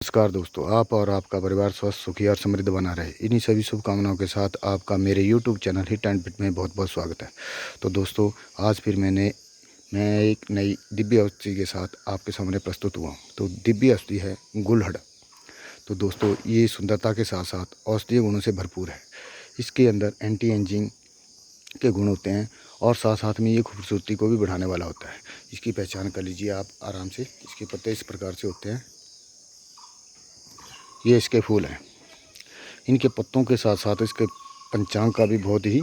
नमस्कार दोस्तों, आप और आपका परिवार स्वस्थ, सुखी और समृद्ध बना रहे, इन्हीं सभी शुभकामनाओं के साथ आपका मेरे YouTube चैनल हिट एंड पिट में बहुत बहुत स्वागत है। तो दोस्तों, आज फिर मैं एक नई दिव्य औषधि के साथ आपके सामने प्रस्तुत हुआ हूँ। तो दिव्य औषधि है गुलहड़। तो दोस्तों, ये सुंदरता के साथ साथ औषधीय गुणों से भरपूर है। इसके अंदर एंटी एजिंग के गुण होते हैं और साथ साथ में ये खूबसूरती को भी बढ़ाने वाला होता है। इसकी पहचान कर लीजिए आप आराम से। इसके पत्ते इस प्रकार से होते हैं, ये इसके फूल हैं। इनके पत्तों के साथ साथ इसके पंचांग का भी बहुत ही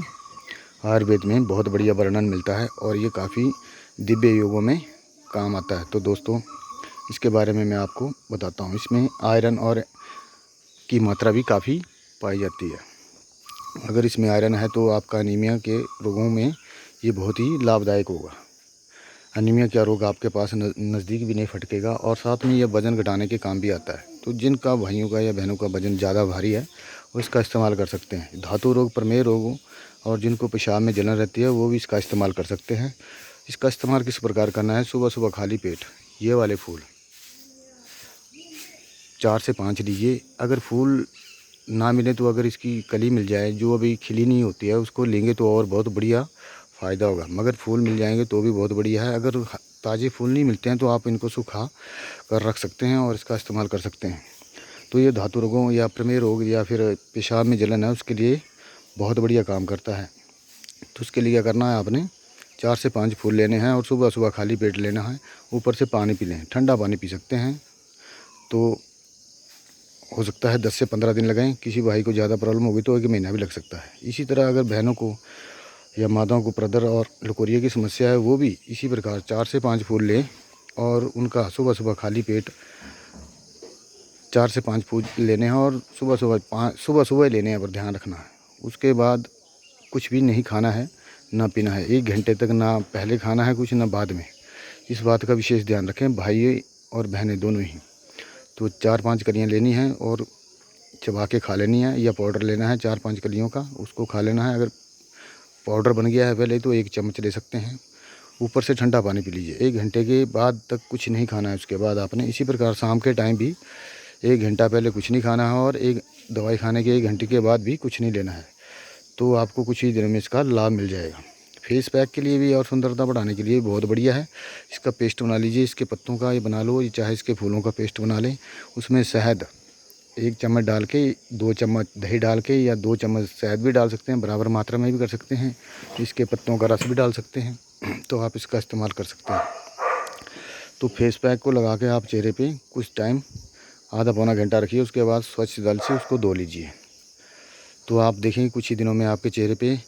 आयुर्वेद में बहुत बढ़िया वर्णन मिलता है और ये काफ़ी दिव्य योगों में काम आता है। तो दोस्तों, इसके बारे में मैं आपको बताता हूँ। इसमें आयरन और की मात्रा भी काफ़ी पाई जाती है। अगर इसमें आयरन है तो आपका अनीमिया के रोगों में ये बहुत ही लाभदायक होगा। अनीमिया का रोग आपके पास नज़दीक भी नहीं फटकेगा और साथ में यह वज़न घटाने के काम भी आता है। तो जिनका भाइयों का या बहनों का वज़न ज़्यादा भारी है वो इसका इस्तेमाल कर सकते हैं। धातु रोग, प्रमेह रोगों और जिनको पेशाब में जलन रहती है वो भी इसका इस्तेमाल कर सकते हैं। इसका इस्तेमाल किस प्रकार करना है? सुबह सुबह खाली पेट ये वाले फूल 4 से 5 लीजिए। अगर फूल ना मिले तो अगर इसकी कली मिल जाए जो अभी खिली नहीं होती है उसको लेंगे तो और बहुत बढ़िया फ़ायदा होगा। मगर फूल मिल जाएंगे तो भी बहुत बढ़िया है। अगर ताज़े फूल नहीं मिलते हैं तो आप इनको सुखा कर रख सकते हैं और इसका इस्तेमाल कर सकते हैं। तो ये धातु रोगों या प्रमेह रोग या फिर पेशाब में जलन है उसके लिए बहुत बढ़िया काम करता है। तो उसके लिए क्या करना है, आपने 4 से 5 फूल लेने हैं और सुबह सुबह खाली पेट लेना है। ऊपर से पानी पी लें, ठंडा पानी पी सकते हैं। तो हो सकता है 10 से 15 दिन लगाएं। किसी भाई को ज़्यादा प्रॉब्लम होगी तो 1 महीना भी लग सकता है। इसी तरह अगर बहनों को या माताओं को प्रदर और लकोरिया की समस्या है वो भी इसी प्रकार 4 से 5 फूल लें और उनका सुबह सुबह खाली पेट 4 से 5 फूल लेने हैं और सुबह सुबह ही लेने हैं, पर ध्यान रखना है। उसके बाद कुछ भी नहीं खाना है, ना पीना है। 1 घंटे तक ना पहले खाना है कुछ, ना बाद में। इस बात का विशेष ध्यान रखें, भाई और बहनें दोनों ही। तो 4-5 कलियाँ लेनी हैं और चबा के खा लेनी है, या पाउडर लेना है 4-5 कलियों का, उसको खा लेना है। अगर पाउडर बन गया है पहले तो 1 चम्मच ले सकते हैं। ऊपर से ठंडा पानी पी लीजिए। 1 घंटे के बाद तक कुछ नहीं खाना है। उसके बाद आपने इसी प्रकार शाम के टाइम भी 1 घंटा पहले कुछ नहीं खाना है और एक दवाई खाने के 1 घंटे के बाद भी कुछ नहीं लेना है। तो आपको कुछ ही दिनों में इसका लाभ मिल जाएगा। फेस पैक के लिए भी और सुंदरता बढ़ाने के लिए बहुत बढ़िया है। इसका पेस्ट बना लीजिए। इसके पत्तों का ये बना लो, चाहे इसके फूलों का पेस्ट बना लें। उसमें शहद 1 चम्मच डाल के, 2 चम्मच दही डाल के या 2 चम्मच शहद भी डाल सकते हैं, बराबर मात्रा में भी कर सकते हैं। इसके पत्तों का रस भी डाल सकते हैं। तो आप इसका इस्तेमाल कर सकते हैं। तो फेस पैक को लगा के आप चेहरे पे कुछ टाइम, आधा पौना घंटा रखिए। उसके बाद स्वच्छ जल से उसको धो लीजिए। तो आप देखेंगे कुछ ही दिनों में आपके चेहरे पे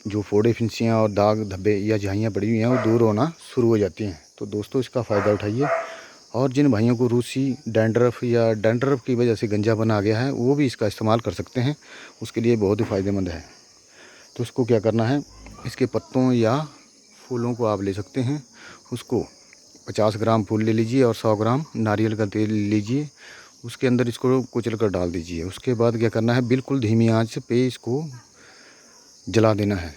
जो फोड़े, फिंसियाँ और दाग धब्बे या झाइयाँ पड़ी हुई हैं वो दूर होना शुरू हो जाती हैं। तो दोस्तों, इसका फ़ायदा उठाइए। और जिन भाइयों को रूसी, डैंड्रफ या डैंड्रफ की वजह से गंजापन आ गया है वो भी इसका इस्तेमाल कर सकते हैं। उसके लिए बहुत ही फ़ायदेमंद है। तो उसको क्या करना है, इसके पत्तों या फूलों को आप ले सकते हैं। उसको 50 ग्राम फूल ले लीजिए और 100 ग्राम नारियल का तेल लीजिए। उसके अंदर इसको कुचल कर डाल दीजिए। उसके बाद क्या करना है, बिल्कुल धीमी आंच पे इसको जला देना है।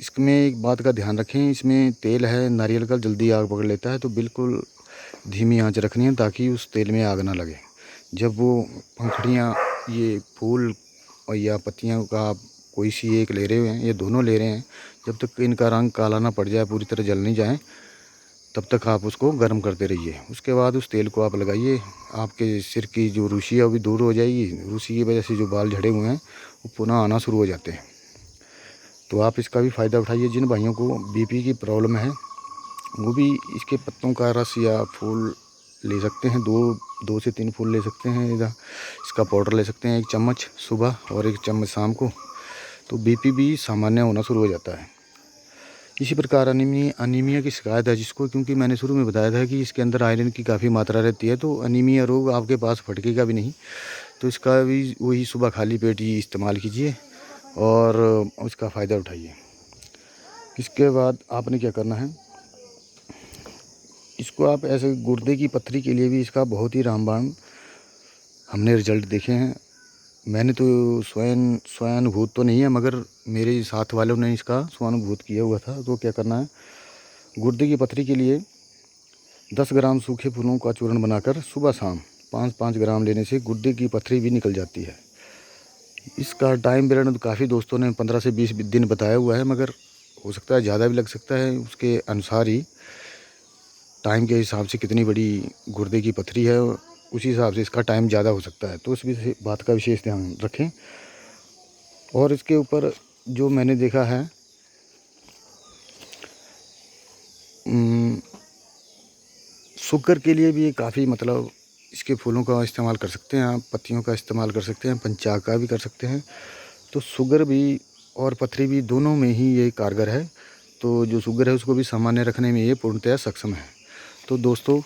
इसमें एक बात का ध्यान रखें, इसमें तेल है, नारियल का जल्दी आग पकड़ लेता है। तो बिल्कुल धीमी आंच रखनी है ताकि उस तेल में आग ना लगे। जब वो पंखुड़ियाँ, ये फूल और या पत्तियाँ का आप कोई सी एक ले रहे हैं या दोनों ले रहे हैं, जब तक इनका रंग काला ना पड़ जाए, पूरी तरह जल नहीं जाए, तब तक आप उसको गर्म करते रहिए। उसके बाद उस तेल को आप लगाइए। आपके सिर की जो रूसी है वो भी दूर हो जाएगी। रूसी की वजह से जो बाल झड़े हुए हैं वो पुनः आना शुरू हो जाते हैं। तो आप इसका भी फ़ायदा उठाइए। जिन भाइयों को बीपी की प्रॉब्लम है वो भी इसके पत्तों का रस या फूल ले सकते हैं। 2 से 3 फूल ले सकते हैं। इसका पाउडर ले सकते हैं 1 चम्मच सुबह और 1 चम्मच शाम को। तो बीपी भी सामान्य होना शुरू हो जाता है। इसी प्रकार अनीमिया की शिकायत है जिसको, क्योंकि मैंने शुरू में बताया था कि इसके अंदर आयरन की काफ़ी मात्रा रहती है, तो अनीमिया रोग आपके पास फटकेगा भी नहीं। तो इसका भी वही सुबह खाली पेट ही इस्तेमाल कीजिए और उसका फ़ायदा उठाइए। इसके बाद आपने क्या करना है, इसको आप ऐसे गुर्दे की पथरी के लिए भी इसका बहुत ही रामबाण हमने रिजल्ट देखे हैं। मैंने तो स्वानुभूत तो नहीं है, मगर मेरे साथ वालों ने इसका स्वानुभूत किया हुआ था। तो क्या करना है, गुर्दे की पथरी के लिए 10 ग्राम सूखे फूलों का चूर्ण बनाकर सुबह शाम 5-5 ग्राम लेने से गुर्दे की पथरी भी निकल जाती है। इसका टाइम पीरियड काफ़ी दोस्तों ने 15 से 20 दिन बताया हुआ है, मगर हो सकता है ज़्यादा भी लग सकता है। उसके अनुसार ही टाइम के हिसाब से कितनी बड़ी गुर्दे की पथरी है, उसी हिसाब से इसका टाइम ज़्यादा हो सकता है। तो उस बात का विशेष ध्यान रखें। और इसके ऊपर जो मैंने देखा है, शुगर के लिए भी काफ़ी मतलब इसके फूलों का इस्तेमाल कर सकते हैं आप, पत्तियों का इस्तेमाल कर सकते हैं, पंचाग का भी कर सकते हैं। तो शुगर भी और पथरी भी दोनों में ही ये कारगर है। तो जो शुगर है उसको भी सामान्य रखने में ये पूर्णतः सक्षम है। तो दोस्तों,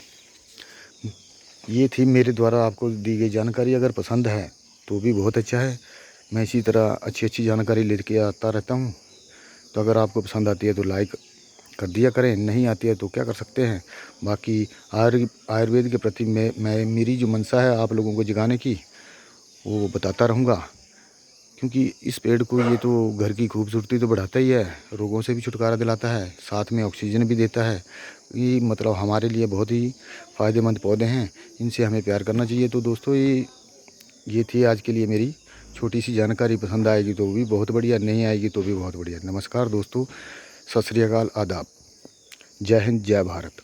ये थी मेरे द्वारा आपको दी गई जानकारी। अगर पसंद है तो भी बहुत अच्छा है। मैं इसी तरह अच्छी जानकारी लेके आता रहता हूँ। तो अगर आपको पसंद आती है तो लाइक कर दिया करें, नहीं आती है तो क्या कर सकते हैं। बाकी आयुर्वेद के प्रति मैं मेरी जो मंशा है आप लोगों को जगाने की, वो बताता रहूँगा। क्योंकि इस पेड़ को ये तो घर की खूबसूरती तो बढ़ाता ही है, रोगों से भी छुटकारा दिलाता है, साथ में ऑक्सीजन भी देता है। ये मतलब हमारे लिए बहुत ही फ़ायदेमंद पौधे हैं, इनसे हमें प्यार करना चाहिए। तो दोस्तों, ये थी आज के लिए मेरी छोटी सी जानकारी। पसंद आएगी तो भी बहुत बढ़िया, नहीं आएगी तो भी बहुत बढ़िया। नमस्कार दोस्तों, सत श्री अकाल, आदाब, जय हिंद, जय भारत।